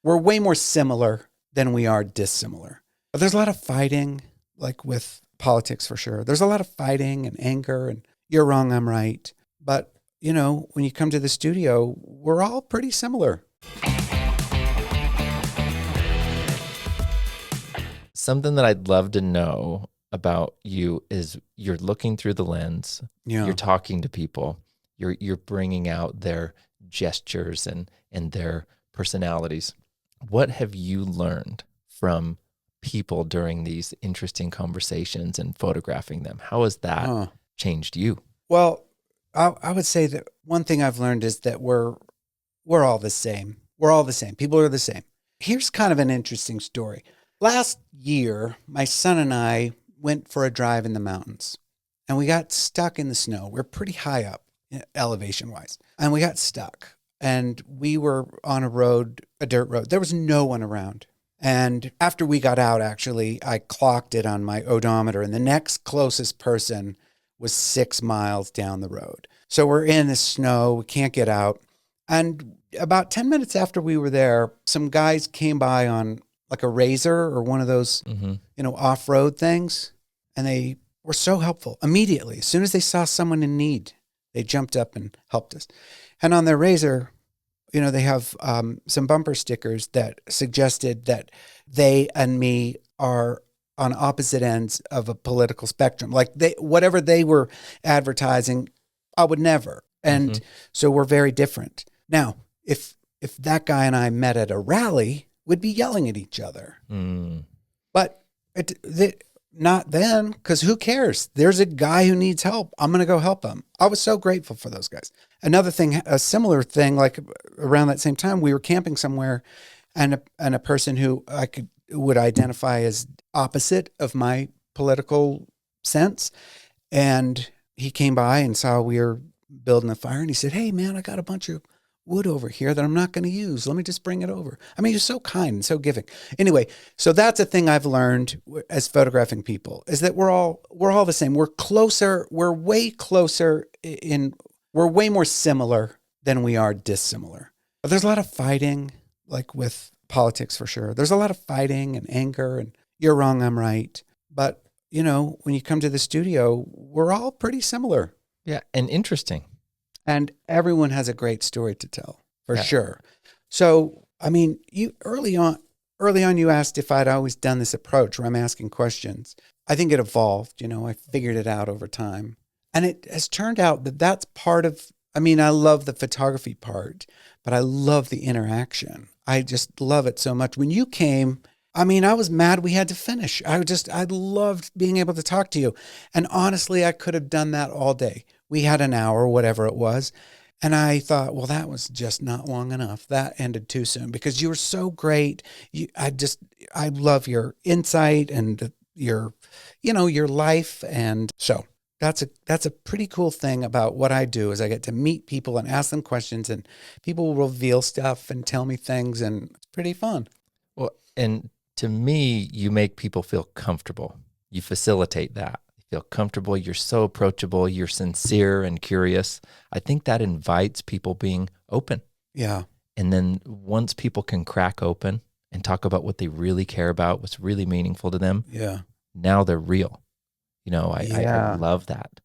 we're way more similar than we are dissimilar. But there's a lot of fighting, like with politics for sure. There's a lot of fighting and anger and you're wrong, I'm right. But, you know, when you come to the studio, we're all pretty similar. Something that I'd love to know about you is you're looking through the lens, you're talking to people, you're bringing out their gestures and their personalities. What have you learned from people during these interesting conversations and photographing them? How has that changed you? Well, I would say that one thing I've learned is that we're all the same. We're all the same. People are the same. Here's kind of an interesting story. Last year, my son and I went for a drive in the mountains and we got stuck in the snow. We're pretty high up elevation-wise, and we got stuck. And we were on a dirt road. There was no one around. And after we got out, actually, I clocked it on my odometer, and the next closest person was 6 miles down the road. So we're in the snow, we can't get out. And about 10 minutes after we were there, some guys came by on like a Razor or one of those, off-road things. And they were so helpful immediately. As soon as they saw someone in need, they jumped up and helped us. And on their Razor, they have some bumper stickers that suggested that they and me are on opposite ends of a political spectrum. Like whatever they were advertising, I would never. And so we're very different. Now, if that guy and I met at a rally, we'd be yelling at each other. But not then, because who cares? There's a guy who needs help. I'm going to go help him. I was so grateful for those guys. Another thing, a similar thing, like around that same time, we were camping somewhere, and a person who I would identify as opposite of my political sense, and he came by and saw we were building a fire, and he said, "Hey, man, I got a bunch of wood over here that I'm not going to use. Let me just bring it over." I mean, he was so kind and so giving. Anyway, so that's a thing I've learned as photographing people, is that we're all the same. We're closer. We're way closer we're way more similar than we are dissimilar. But there's a lot of fighting, like with politics for sure. There's a lot of fighting and anger and you're wrong, I'm right. But, when you come to the studio, we're all pretty similar. Yeah, and interesting. And everyone has a great story to tell, for sure. So, I mean, you early on, you asked if I'd always done this approach where I'm asking questions. I think it evolved. I figured it out over time. And it has turned out that that's part of, I love the photography part, but I love the interaction. I just love it so much. When you came, I was mad we had to finish. I loved being able to talk to you. And honestly, I could have done that all day. We had an hour, whatever it was. And I thought, well, that was just not long enough. That ended too soon because you were so great. I love your insight and your life. And so that's a pretty cool thing about what I do is I get to meet people and ask them questions, and people will reveal stuff and tell me things, and it's pretty fun. Well, and to me, you make people feel comfortable. You facilitate that. Feel comfortable, you're so approachable, you're sincere and curious. I think that invites people being open. Yeah. And then once people can crack open and talk about what they really care about, what's really meaningful to them, now they're real. I love that.